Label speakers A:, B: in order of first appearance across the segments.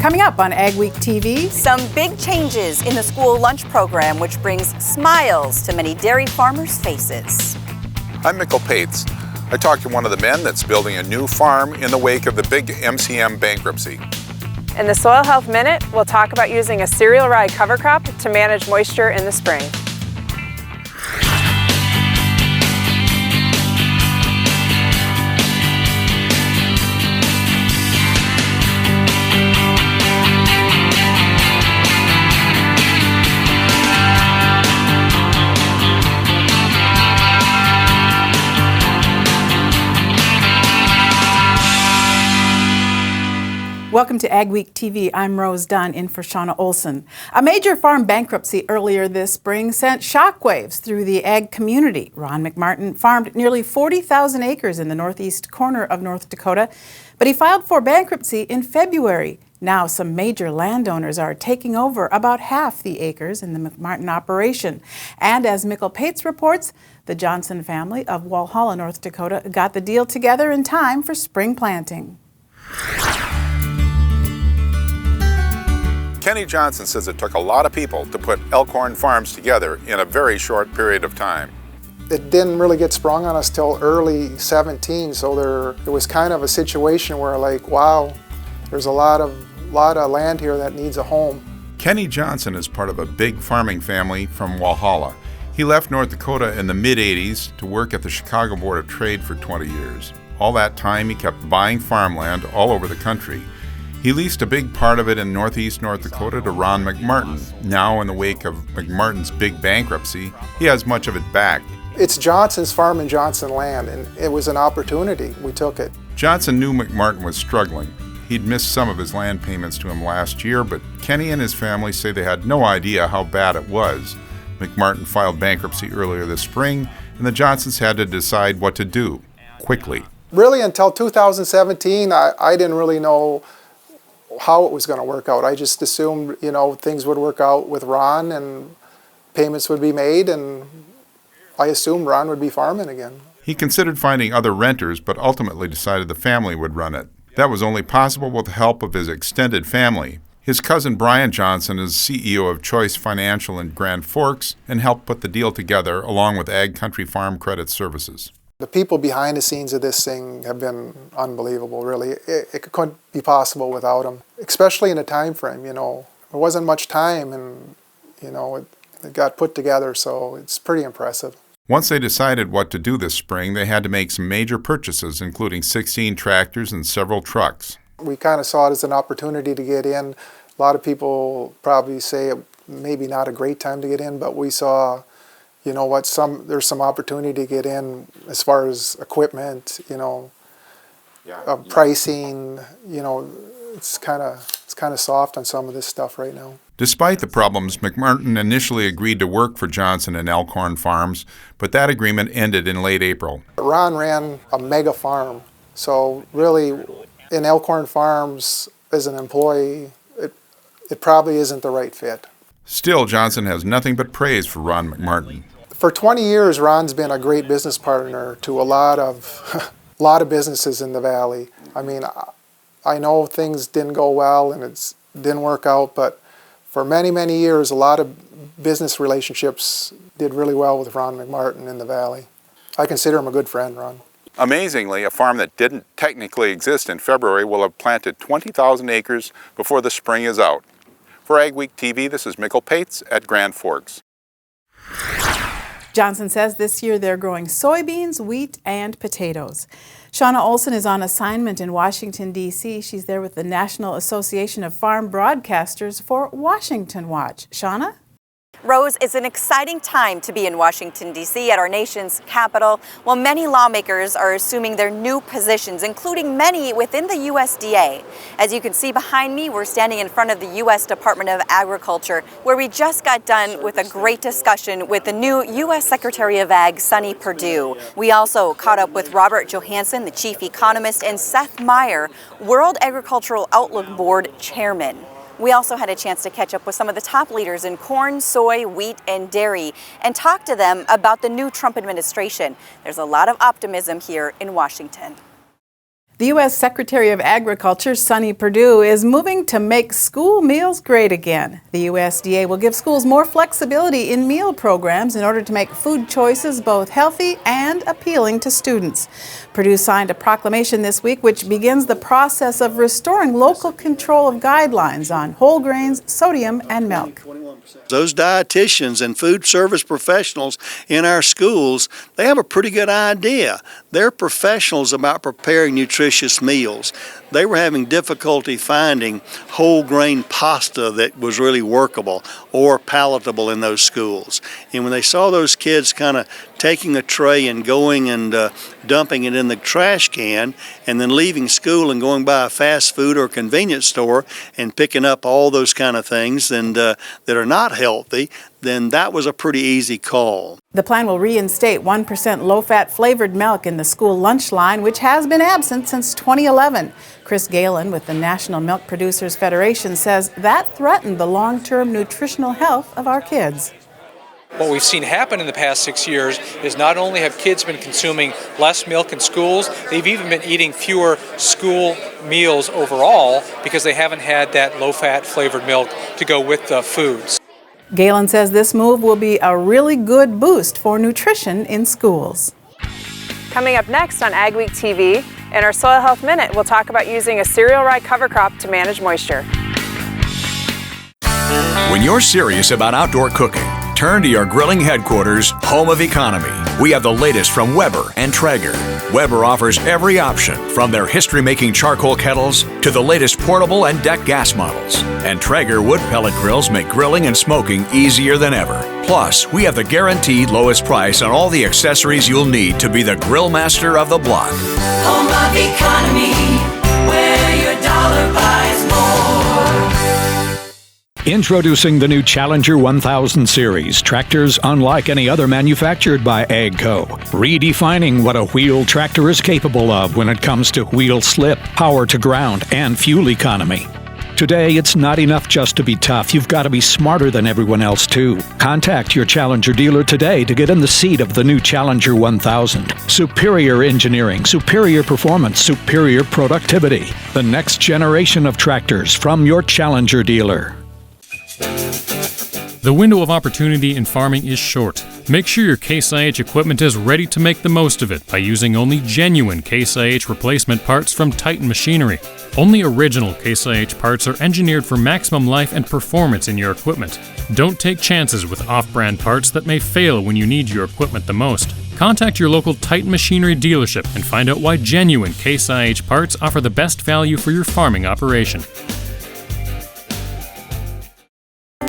A: Coming up on AgweekTV,
B: some big changes in the school lunch program, which brings smiles to many dairy farmers' faces.
C: I'm Mikkel Pates. I talked to one of the men that's building a new farm in the wake of the big MCM bankruptcy.
D: In the Soil Health Minute, we'll talk about using a cereal rye cover crop to manage moisture in the spring.
A: Welcome to AgweekTV. I'm Rose Dunn in for Shauna Olson. A major farm bankruptcy earlier this spring sent shockwaves through the ag community. Ron McMartin farmed nearly 40,000 acres in the northeast corner of North Dakota, but he filed for bankruptcy in February. Now some major landowners are taking over about half the acres in the McMartin operation. And as Mikkel Pates reports, the Johnson family of Walhalla, North Dakota got the deal together in time for spring planting.
C: Kenny Johnson says it took a lot of people to put Elhorn Farms together in a very short period of time.
E: It didn't really get sprung on us till early 17, so it was kind of a situation where, like, wow, there's a lot of land here that needs a home.
C: Kenny Johnson is part of a big farming family from Walhalla. He left North Dakota in the mid-'80s to work at the Chicago Board of Trade for 20 years. All that time he kept buying farmland all over the country. He leased a big part of it in Northeast North Dakota to Ron McMartin. Now, in the wake of McMartin's big bankruptcy, he has much of it back.
E: It's Johnson's farm and Johnson land, and it was an opportunity. We took it.
C: Johnson knew McMartin was struggling. He'd missed some of his land payments to him last year, but Kenny and his family say they had no idea how bad it was. McMartin filed bankruptcy earlier this spring, and the Johnsons had to decide what to do, quickly.
E: Really, until 2017, I didn't really know how it was going to work out. I just assumed, things would work out with Ron and payments would be made, and I assumed Ron would be farming again.
C: He considered finding other renters, but ultimately decided the family would run it. That was only possible with the help of his extended family. His cousin Brian Johnson is CEO of Choice Financial in Grand Forks and helped put the deal together along with Ag Country Farm Credit Services.
E: The people behind the scenes of this thing have been unbelievable, really. It couldn't be possible without them, especially in a time frame, There wasn't much time, and, it got put together, so it's pretty impressive.
C: Once they decided what to do this spring, they had to make some major purchases, including 16 tractors and several trucks.
E: We kind of saw it as an opportunity to get in. A lot of people probably say it maybe not a great time to get in, but we saw, there's some opportunity to get in as far as equipment, pricing, it's kind of soft on some of this stuff right now.
C: Despite the problems, McMartin initially agreed to work for Johnson and Elhorn Farms, but that agreement ended in late April.
E: Ron ran a mega farm, so really in Elhorn Farms as an employee, it probably isn't the right fit.
C: Still, Johnson has nothing but praise for Ron McMartin.
E: For 20 years, Ron's been a great business partner to a lot of businesses in the valley. I mean, I know things didn't go well and it didn't work out, but for many, many years, a lot of business relationships did really well with Ron McMartin in the valley. I consider him a good friend, Ron.
C: Amazingly, a farm that didn't technically exist in February will have planted 20,000 acres before the spring is out. For AgweekTV, this is Mikkel Pates at Grand Forks.
A: Johnson says this year they're growing soybeans, wheat, and potatoes. Shauna Olson is on assignment in Washington, D.C. She's there with the National Association of Farm Broadcasters for Washington Watch. Shauna?
B: Rose, it's an exciting time to be in Washington, D.C. at our nation's capital. Well, many lawmakers are assuming their new positions, including many within the USDA. As you can see behind me, we're standing in front of the U.S. Department of Agriculture, where we just got done with a great discussion with the new U.S. Secretary of Ag, Sonny Perdue. We also caught up with Robert Johansson, the chief economist, and Seth Meyer, World Agricultural Outlook Board chairman. We also had a chance to catch up with some of the top leaders in corn, soy, wheat, and dairy and talk to them about the new Trump administration. There's a lot of optimism here in Washington.
A: The U.S. Secretary of Agriculture, Sonny Perdue, is moving to make school meals great again. The USDA will give schools more flexibility in meal programs in order to make food choices both healthy and appealing to students. Perdue signed a proclamation this week which begins the process of restoring local control of guidelines on whole grains, sodium, and milk.
F: Those dietitians and food service professionals in our schools, they have a pretty good idea. They're professionals about preparing nutritious meals. They were having difficulty finding whole grain pasta that was really workable or palatable in those schools. And when they saw those kids kind of taking a tray and going and dumping it in the trash can and then leaving school and going by a fast food or convenience store and picking up all those kind of things and that are not healthy, then that was a pretty easy call.
A: The plan will reinstate 1% low-fat flavored milk in the school lunch line, which has been absent since 2011. Chris Galen with the National Milk Producers Federation says that threatened the long-term nutritional health of our kids.
G: What we've seen happen in the past 6 years is not only have kids been consuming less milk in schools, they've even been eating fewer school meals overall because they haven't had that low-fat flavored milk to go with the foods.
A: Galen says this move will be a really good boost for nutrition in schools.
D: Coming up next on AgweekTV, in our Soil Health Minute, we'll talk about using a cereal rye cover crop to manage moisture.
H: When you're serious about outdoor cooking, turn to your grilling headquarters, Home of Economy. We have the latest from Weber and Traeger. Weber offers every option, from their history-making charcoal kettles to the latest portable and deck gas models. And Traeger wood pellet grills make grilling and smoking easier than ever. Plus, we have the guaranteed lowest price on all the accessories you'll need to be the grill master of the block.
I: Home of Economy, where your dollar buys more.
J: Introducing the new Challenger 1000 series, tractors unlike any other manufactured by AGCO. Redefining what a wheel tractor is capable of when it comes to wheel slip, power to ground, and fuel economy. Today, it's not enough just to be tough. You've got to be smarter than everyone else, too. Contact your Challenger dealer today to get in the seat of the new Challenger 1000. Superior engineering, superior performance, superior productivity. The next generation of tractors from your Challenger dealer.
K: The window of opportunity in farming is short. Make sure your Case IH equipment is ready to make the most of it by using only genuine Case IH replacement parts from Titan Machinery. Only original Case IH parts are engineered for maximum life and performance in your equipment. Don't take chances with off-brand parts that may fail when you need your equipment the most. Contact your local Titan Machinery dealership and find out why genuine Case IH parts offer the best value for your farming operation.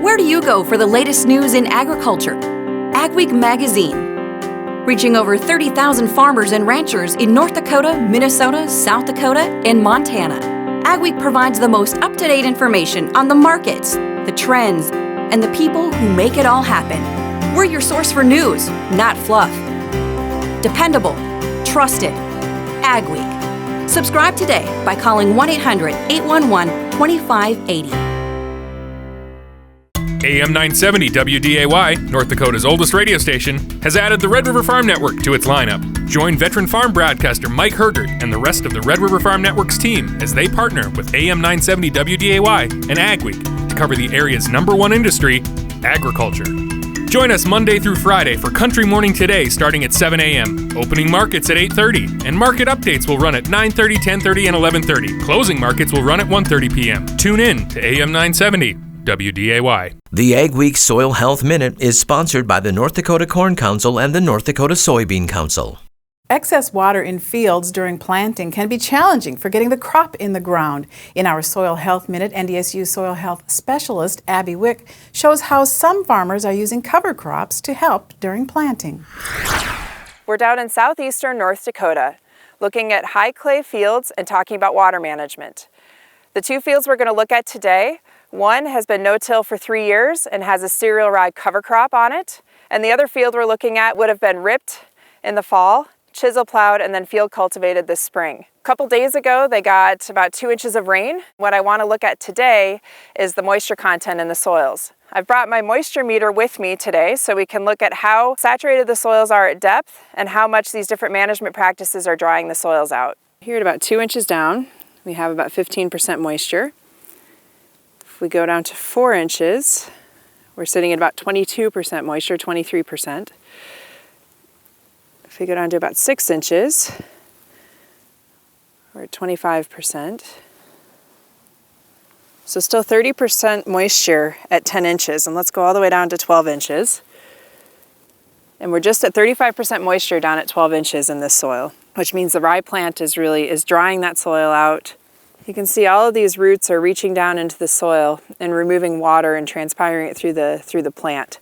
B: Where do you go for the latest news in agriculture? Agweek Magazine. Reaching over 30,000 farmers and ranchers in North Dakota, Minnesota, South Dakota, and Montana. Agweek provides the most up-to-date information on the markets, the trends, and the people who make it all happen. We're your source for news, not fluff. Dependable, trusted. Agweek. Subscribe today by calling 1-800-811-2580.
L: AM 970 WDAY, North Dakota's oldest radio station, has added the Red River Farm Network to its lineup. Join veteran farm broadcaster Mike Hergert and the rest of the Red River Farm Network's team as they partner with AM 970 WDAY and Agweek to cover the area's #1 industry, agriculture. Join us Monday through Friday for Country Morning Today starting at 7 a.m., opening markets at 8:30, and market updates will run at 9:30, 10:30, and 11:30. Closing markets will run at 1:30 p.m. Tune in to AM 970 WDAY.
M: The AgWeek Soil Health Minute is sponsored by the North Dakota Corn Council and the North Dakota Soybean Council.
A: Excess water in fields during planting can be challenging for getting the crop in the ground. In our Soil Health Minute, NDSU Soil Health Specialist Abby Wick shows how some farmers are using cover crops to help during planting.
D: We're down in southeastern North Dakota, looking at high clay fields and talking about water management. The two fields we're going to look at today, one has been no-till for 3 years and has a cereal rye cover crop on it, and the other field we're looking at would have been ripped in the fall, chisel plowed, and then field cultivated this spring. A couple days ago, they got about 2 inches of rain. What I want to look at today is the moisture content in the soils. I've brought my moisture meter with me today so we can look at how saturated the soils are at depth and how much these different management practices are drying the soils out. Here at about 2 inches down, we have about 15% moisture. If we go down to 4 inches, we're sitting at about 22% moisture, 23%. If we go down to about 6 inches, we're at 25%. So still 30% moisture at 10 inches, and let's go all the way down to 12 inches. And we're just at 35% moisture down at 12 inches in this soil, which means the rye plant is drying that soil out. You can see all of these roots are reaching down into the soil and removing water and transpiring it through the plant.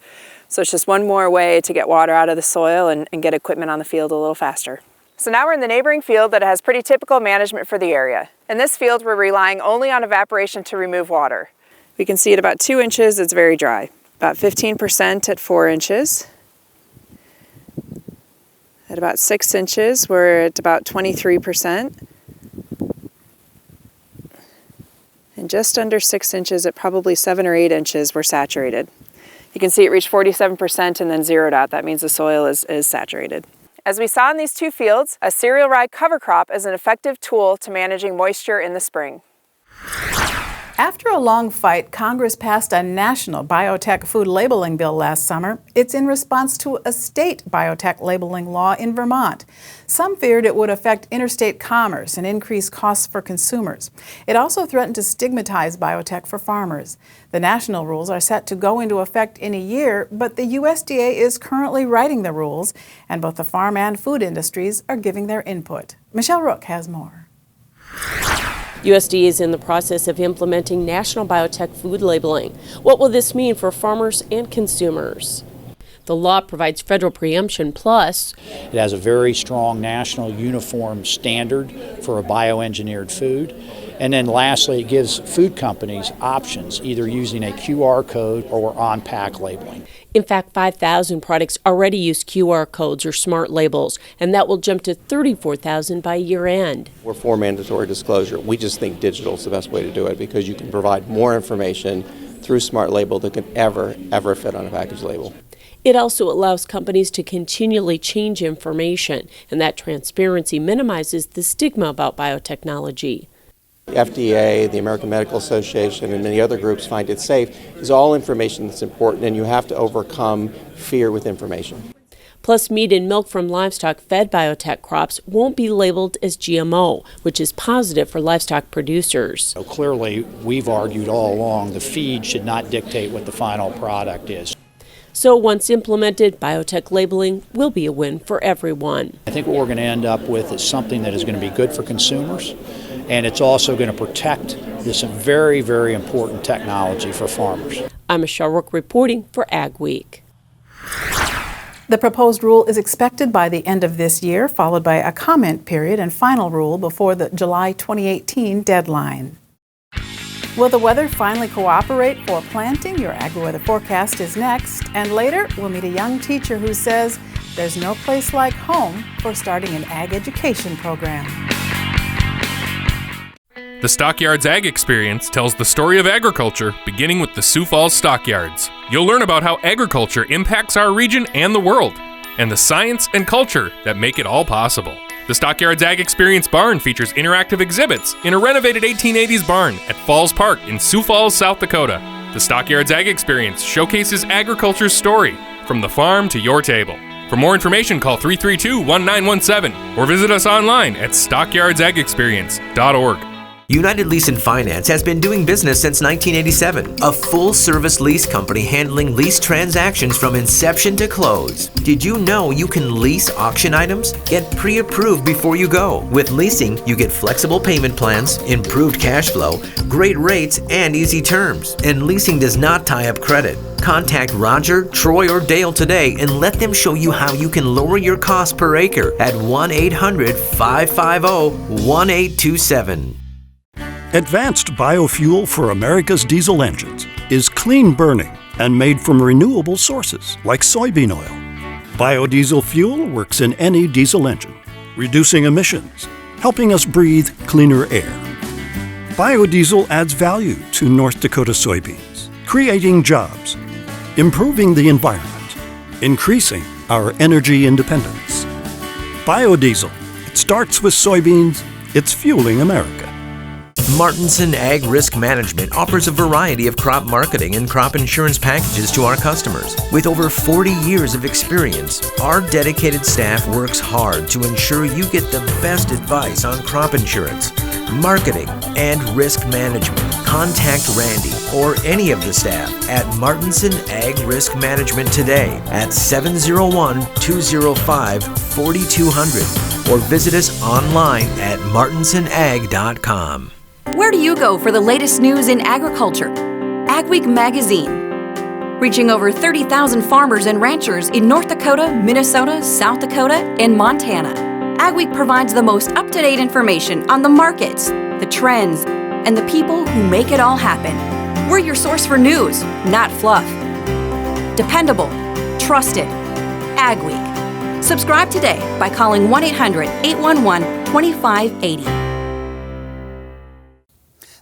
D: So it's just one more way to get water out of the soil and get equipment on the field a little faster. So now we're in the neighboring field that has pretty typical management for the area. In this field, we're relying only on evaporation to remove water. We can see at about 2 inches, it's very dry. About 15% at 4 inches. At about 6 inches, we're at about 23%. And just under 6 inches, at probably 7 or 8 inches, we're saturated. You can see it reached 47% and then zeroed out. That means the soil is saturated. As we saw in these two fields, a cereal rye cover crop is an effective tool to managing moisture in the spring.
A: After a long fight, Congress passed a national biotech food labeling bill last summer. It's in response to a state biotech labeling law in Vermont. Some feared it would affect interstate commerce and increase costs for consumers. It also threatened to stigmatize biotech for farmers. The national rules are set to go into effect in a year, but the USDA is currently writing the rules, and both the farm and food industries are giving their input. Michelle Rook has more.
N: USDA is in the process of implementing national biotech food labeling. What will this mean for farmers and consumers? The law provides federal preemption, plus
O: it has a very strong national uniform standard for a bioengineered food. And then lastly, it gives food companies options, either using a QR code or on-pack labeling.
N: In fact, 5,000 products already use QR codes or smart labels, and that will jump to 34,000 by year end.
P: We're for mandatory disclosure. We just think digital is the best way to do it because you can provide more information through smart label than can ever fit on a package label.
N: It also allows companies to continually change information, and that transparency minimizes the stigma about biotechnology.
P: The FDA, the American Medical Association, and many other groups find it safe is all information that's important, and you have to overcome fear with information.
N: Plus, meat and milk from livestock-fed biotech crops won't be labeled as GMO, which is positive for livestock producers.
O: So clearly, we've argued all along the feed should not dictate what the final product is.
N: So once implemented, biotech labeling will be a win for everyone.
O: I think what we're going to end up with is something that is going to be good for consumers, and it's also going to protect this very, very important technology for farmers.
N: I'm Michelle Rook reporting for Ag Week.
A: The proposed rule is expected by the end of this year, followed by a comment period and final rule before the July 2018 deadline. Will the weather finally cooperate for planting? Your AgriWeather forecast is next. And later, we'll meet a young teacher who says there's no place like home for starting an ag education program.
L: The Stockyards Ag Experience tells the story of agriculture, beginning with the Sioux Falls Stockyards. You'll learn about how agriculture impacts our region and the world, and the science and culture that make it all possible. The Stockyards Ag Experience barn features interactive exhibits in a renovated 1880s barn at Falls Park in Sioux Falls, South Dakota. The Stockyards Ag Experience showcases agriculture's story from the farm to your table. For more information, call 332-1917 or visit us online at stockyardsagexperience.org.
M: United Lease and Finance has been doing business since 1987. A full-service lease company handling lease transactions from inception to close. Did you know you can lease auction items? Get pre-approved before you go. With leasing, you get flexible payment plans, improved cash flow, great rates, and easy terms. And leasing does not tie up credit. Contact Roger, Troy, or Dale today and let them show you how you can lower your cost per acre at 1-800-550-1827.
Q: Advanced biofuel for America's diesel engines is clean burning and made from renewable sources like soybean oil. Biodiesel fuel works in any diesel engine, reducing emissions, helping us breathe cleaner air. Biodiesel adds value to North Dakota soybeans, creating jobs, improving the environment, increasing our energy independence. Biodiesel, it starts with soybeans, It's fueling America.
M: Martinson Ag Risk Management offers a variety of crop marketing and crop insurance packages to our customers. With over 40 years of experience, our dedicated staff works hard to ensure you get the best advice on crop insurance, marketing, and risk management. Contact Randy or any of the staff at Martinson Ag Risk Management today at 701-205-4200 or visit us online at martinsonag.com.
R: Where do you go for the latest news in agriculture? Agweek Magazine. Reaching over 30,000 farmers and ranchers in North Dakota, Minnesota, South Dakota, and Montana. Agweek provides the most up-to-date information on the markets, the trends, and the people who make it all happen. We're your source for news, not fluff. Dependable, trusted. Agweek. Subscribe today by calling 1-800-811-2580.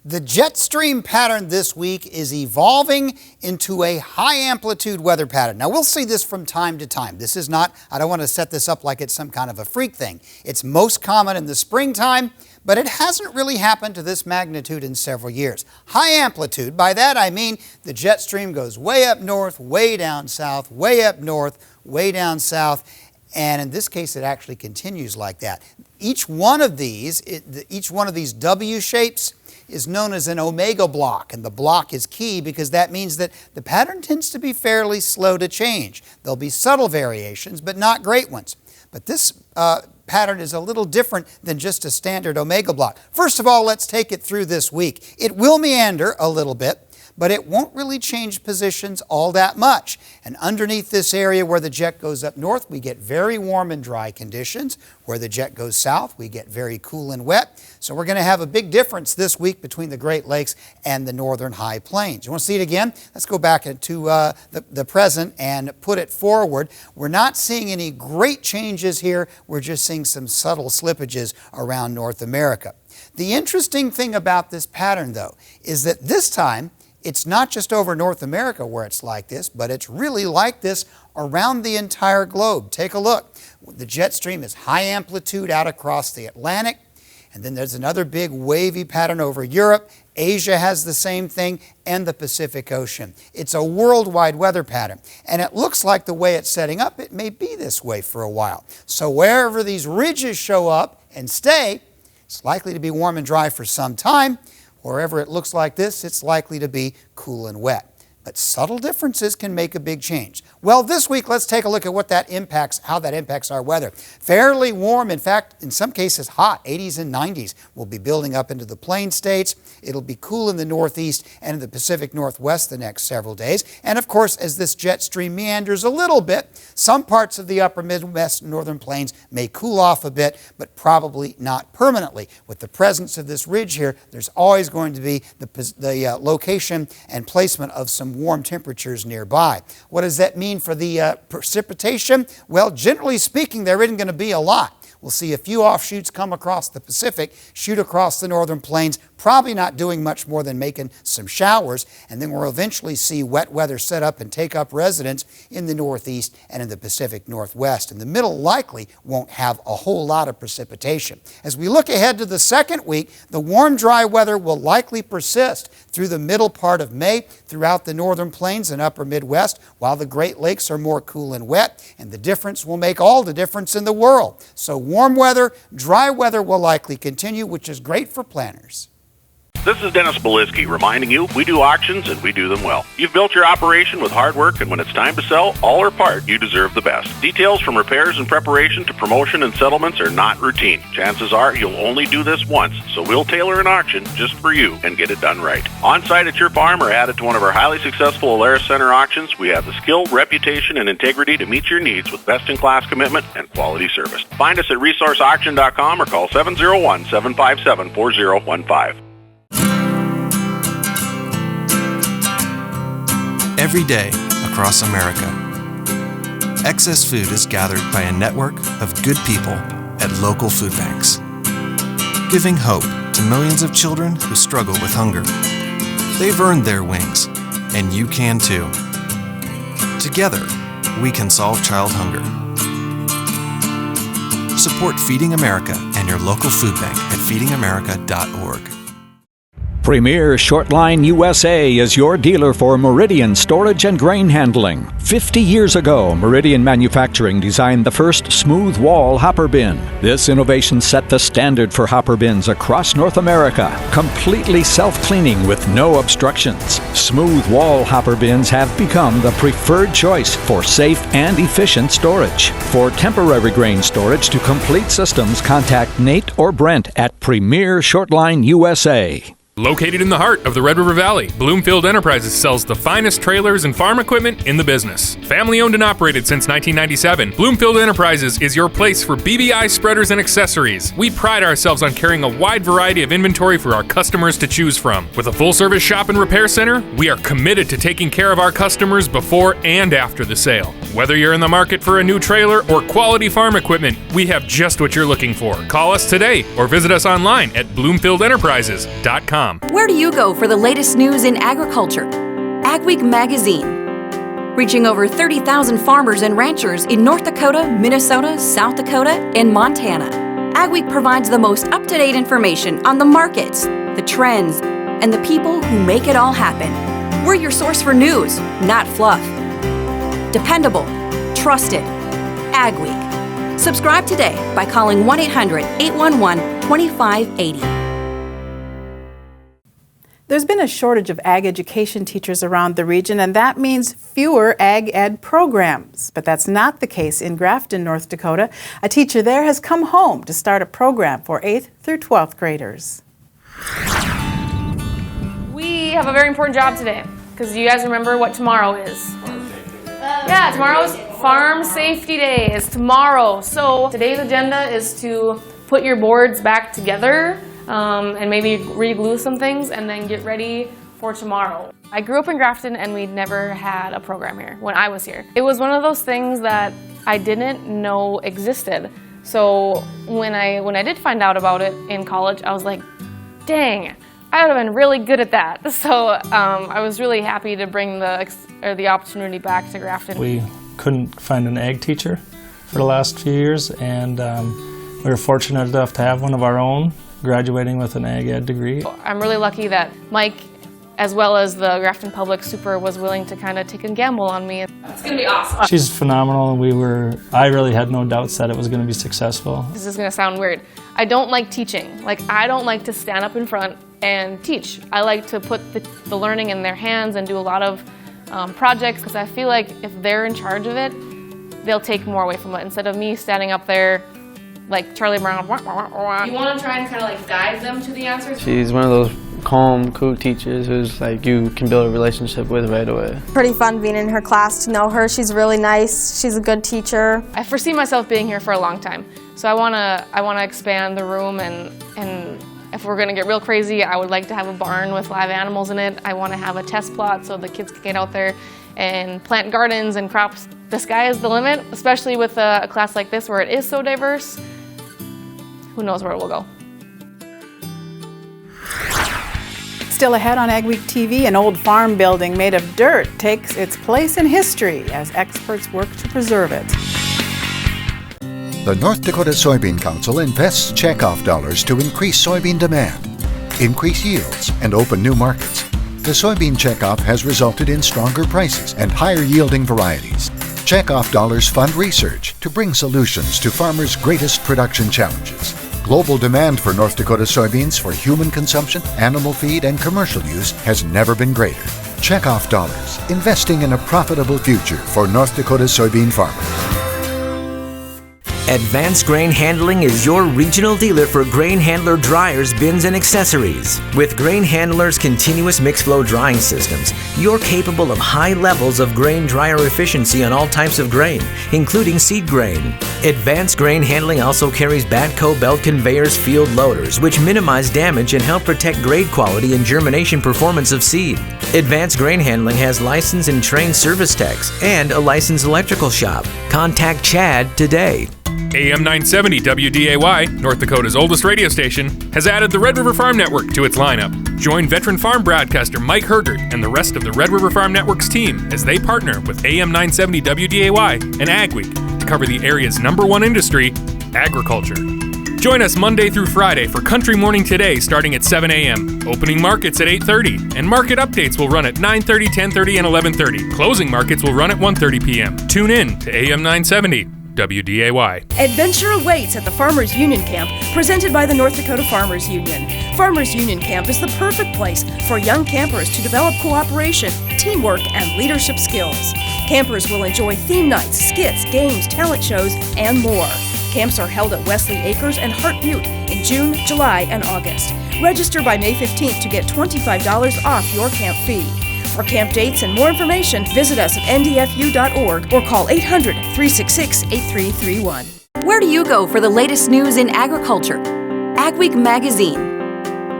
S: The jet stream pattern this week is evolving into a high amplitude weather pattern. Now we'll see this from time to time. This is not, I don't want to set this up like it's some kind of a freak thing. It's most common in the springtime, but it hasn't really happened to this magnitude in several years. High amplitude, by that I mean the jet stream goes way up north, way down south, way up north, way down south, and in this case it actually continues like that. Each one of these W shapes is known as an omega block, and the block is key because that means that the pattern tends to be fairly slow to change. There'll be subtle variations, but not great ones. But this pattern is a little different than just a standard omega block. First of all, let's take it through this week. It will meander a little bit, but it won't really change positions all that much. And underneath this area where the jet goes up north, we get very warm and dry conditions. Where the jet goes south, we get very cool and wet. So we're going to have a big difference this week between the Great Lakes and the northern high plains. You want to see it again? Let's go back into the present and put it forward. We're not seeing any great changes here. We're just seeing some subtle slippages around North America. The interesting thing about this pattern, though, is that this time, it's not just over North America where it's like this, but it's really like this around the entire globe. Take a look. The jet stream is high amplitude out across the Atlantic, and then there's another big wavy pattern over Europe. Asia has the same thing, and the Pacific Ocean. It's a worldwide weather pattern, and it looks like the way it's setting up, it may be this way for a while. So wherever these ridges show up and stay, it's likely to be warm and dry for some time. Wherever it looks like this, it's likely to be cool and wet. But subtle differences can make a big change. Well, this week, let's take a look at how that impacts our weather. Fairly warm, in fact, in some cases hot, 80s and 90s will be building up into the plain states. It'll be cool in the Northeast and in the Pacific Northwest the next several days. And of course, as this jet stream meanders a little bit, some parts of the upper Midwest and northern plains may cool off a bit, but probably not permanently. With the presence of this ridge here, there's always going to be the location and placement of some warm temperatures nearby. What does that mean for the precipitation? Well, generally speaking, there isn't going to be a lot. We'll see a few offshoots come across the Pacific, shoot across the northern plains, probably not doing much more than making some showers, and then we'll eventually see wet weather set up and take up residence in the Northeast and in the Pacific Northwest. And the middle likely won't have a whole lot of precipitation. As we look ahead to the second week, the warm, dry weather will likely persist through the middle part of May throughout the northern plains and upper Midwest, while the Great Lakes are more cool and wet, and the difference will make all the difference in the world. So warm weather, dry weather will likely continue, which is great for planners.
T: This is Dennis Belisky reminding you we do auctions and we do them well. You've built your operation with hard work, and when it's time to sell, all or part, you deserve the best. Details from repairs and preparation to promotion and settlements are not routine. Chances are you'll only do this once, so we'll tailor an auction just for you and get it done right. On-site at your farm or added to one of our highly successful Alaris Center auctions, we have the skill, reputation, and integrity to meet your needs with best-in-class commitment and quality service. Find us at resourceauction.com or call 701-757-4015.
U: Every day across America, excess food is gathered by a network of good people at local food banks, giving hope to millions of children who struggle with hunger. They've earned their wings, and you can too. Together, we can solve child hunger. Support Feeding America and your your local food bank at feedingamerica.org.
J: Premier Shortline USA is your dealer for Meridian storage and grain handling. 50 years ago, Meridian Manufacturing designed the first smooth wall hopper bin. This innovation set the standard for hopper bins across North America, completely self-cleaning with no obstructions. Smooth wall hopper bins have become the preferred choice for safe and efficient storage. For temporary grain storage to complete systems, contact Nate or Brent at Premier Shortline USA.
L: Located in the heart of the Red River Valley, Bloomfield Enterprises sells the finest trailers and farm equipment in the business. Family owned and operated since 1997, Bloomfield Enterprises is your place for BBI spreaders and accessories. We pride ourselves on carrying a wide variety of inventory for our customers to choose from. With a full-service shop and repair center, we are committed to taking care of our customers before and after the sale. Whether you're in the market for a new trailer or quality farm equipment, we have just what you're looking for. Call us today or visit us online at bloomfieldenterprises.com.
R: Where do you go for the latest news in agriculture? Agweek Magazine. Reaching over 30,000 farmers and ranchers in North Dakota, Minnesota, South Dakota, and Montana. Agweek provides the most up-to-date information on the markets, the trends, and the people who make it all happen. We're your source for news, not fluff. Dependable, trusted. Agweek. Subscribe today by calling 1-800-811-2580.
A: There's been a shortage of ag education teachers around the region, and that means fewer ag ed programs. But that's not the case in Grafton, North Dakota. A teacher there has come home to start a program for 8th through 12th graders.
E: We have a very important job today, because you guys remember what tomorrow is. Yeah, tomorrow's Farm Safety Day. It's tomorrow. So today's agenda is to put your boards back together and maybe re-glue some things and then get ready for tomorrow. I grew up in Grafton and we never had a program here when I was here. It was one of those things that I didn't know existed. So when I did find out about it in college, I was like, dang, I would have been really good at that. So I was really happy to bring the opportunity back to Grafton.
V: We couldn't find an ag teacher for the last few years, and we were fortunate enough to have one of our own graduating with an ag ed degree.
E: I'm really lucky that Mike, as well as the Grafton Public Super, was willing to kind of take a gamble on me. It's going to be awesome.
V: She's phenomenal, and I really had no doubts that it was going to be successful.
E: This is going to sound weird. I don't like teaching. I don't like to stand up in front and teach. I like to put the learning in their hands and do a lot of projects, because I feel like if they're in charge of it, they'll take more away from it instead of me standing up there like Charlie Brown. You want to try and kind of guide them to the answers?
W: She's one of those calm, cool teachers who's you can build a relationship with right away.
X: Pretty fun being in her class to know her. She's really nice. She's a good teacher.
E: I foresee myself being here for a long time. So I want to expand the room, and if we're going to get real crazy, I would like to have a barn with live animals in it. I want to have a test plot so the kids can get out there and plant gardens and crops. The sky is the limit, especially with a class like this where it is so diverse. Who knows where it will go.
A: Still ahead on AgweekTV, an old farm building made of dirt takes its place in history as experts work to preserve it.
Y: The North Dakota Soybean Council invests checkoff dollars to increase soybean demand, increase yields, and open new markets. The soybean checkoff has resulted in stronger prices and higher yielding varieties. Checkoff dollars fund research to bring solutions to farmers' greatest production challenges. Global demand for North Dakota soybeans for human consumption, animal feed, and commercial use has never been greater. Checkoff dollars, investing in a profitable future for North Dakota soybean farmers.
M: Advanced Grain Handling is your regional dealer for grain handler dryers, bins, and accessories. With Grain Handler's continuous mix-flow drying systems, you're capable of high levels of grain dryer efficiency on all types of grain, including seed grain. Advanced Grain Handling also carries Batco belt conveyors field loaders, which minimize damage and help protect grade quality and germination performance of seed. Advanced Grain Handling has licensed and trained service techs and a licensed electrical shop. Contact Chad today.
L: AM 970 WDAY, North Dakota's oldest radio station, has added the Red River Farm Network to its lineup. Join veteran farm broadcaster Mike Hergert and the rest of the Red River Farm Network's team as they partner with AM 970 WDAY and Agweek to cover the area's #1 industry, agriculture. Join us Monday through Friday for Country Morning Today starting at 7 a.m. Opening markets at 8:30, and market updates will run at 9:30, 10:30, and 11:30. Closing markets will run at 1:30 p.m. Tune in to AM 970. WDAY.
C: Adventure awaits at the Farmers Union Camp, presented by the North Dakota Farmers Union. Farmers Union Camp is the perfect place for young campers to develop cooperation, teamwork, and leadership skills. Campers will enjoy theme nights, skits, games, talent shows, and more. Camps are held at Wesley Acres and Hart Butte in June, July, and August. Register by May 15th to get $25 off your camp fee. For camp dates and more information, visit us at ndfu.org or call 800-366-8331.
R: Where do you go for the latest news in agriculture? Agweek Magazine.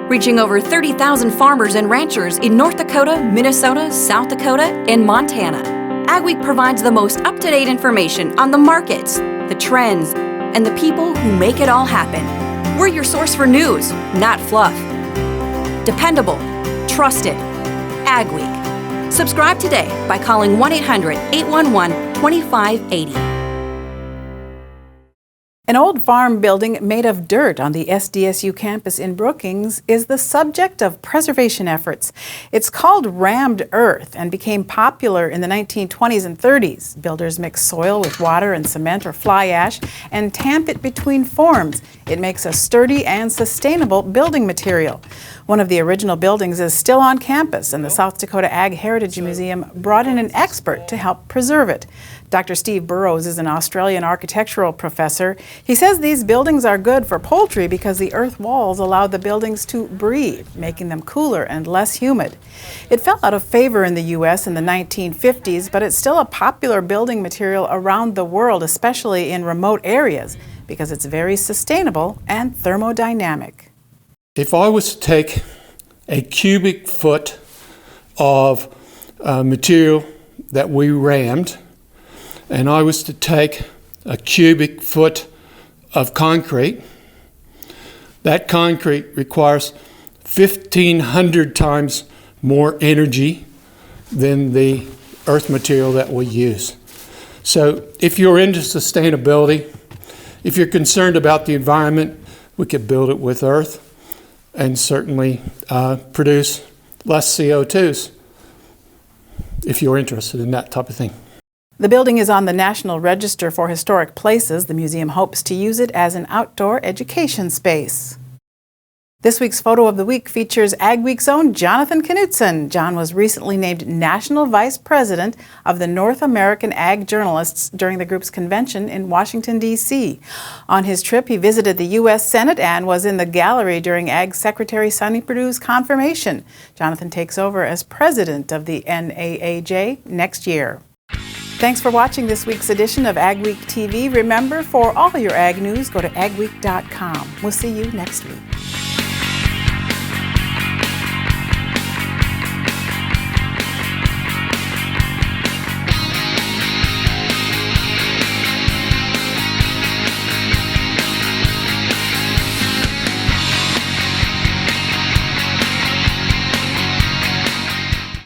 R: Reaching over 30,000 farmers and ranchers in North Dakota, Minnesota, South Dakota, and Montana. Agweek provides the most up-to-date information on the markets, the trends, and the people who make it all happen. We're your source for news, not fluff. Dependable, trusted. Agweek. Subscribe today by calling 1-800-811-2580.
A: An old farm building made of dirt on the SDSU campus in Brookings is the subject of preservation efforts. It's called rammed earth and became popular in the 1920s and 30s. Builders mix soil with water and cement or fly ash and tamp it between forms. It makes a sturdy and sustainable building material. One of the original buildings is still on campus, and the South Dakota Ag Heritage Museum brought in an expert to help preserve it. Dr. Steve Burrows is an Australian architectural professor. He says these buildings are good for poultry because the earth walls allow the buildings to breathe, making them cooler and less humid. It fell out of favor in the U.S. in the 1950s, but it's still a popular building material around the world, especially in remote areas, because it's very sustainable and thermodynamic.
F: If I was to take a cubic foot of material that we rammed, and I was to take a cubic foot of concrete, that concrete requires 1,500 times more energy than the earth material that we use. So if you're into sustainability, if you're concerned about the environment, we could build it with earth and certainly produce less CO2s if you're interested in that type of thing.
A: The building is on the National Register for Historic Places. The museum hopes to use it as an outdoor education space. This week's Photo of the Week features Agweek's own Jonathan Knutson. John was recently named National Vice President of the North American Ag Journalists during the group's convention in Washington, D.C. On his trip, he visited the U.S. Senate and was in the gallery during Ag Secretary Sonny Perdue's confirmation. Jonathan takes over as president of the NAAJ next year. Thanks for watching this week's edition of AgweekTV. Remember, for all your ag news, go to agweek.com. We'll see you next week.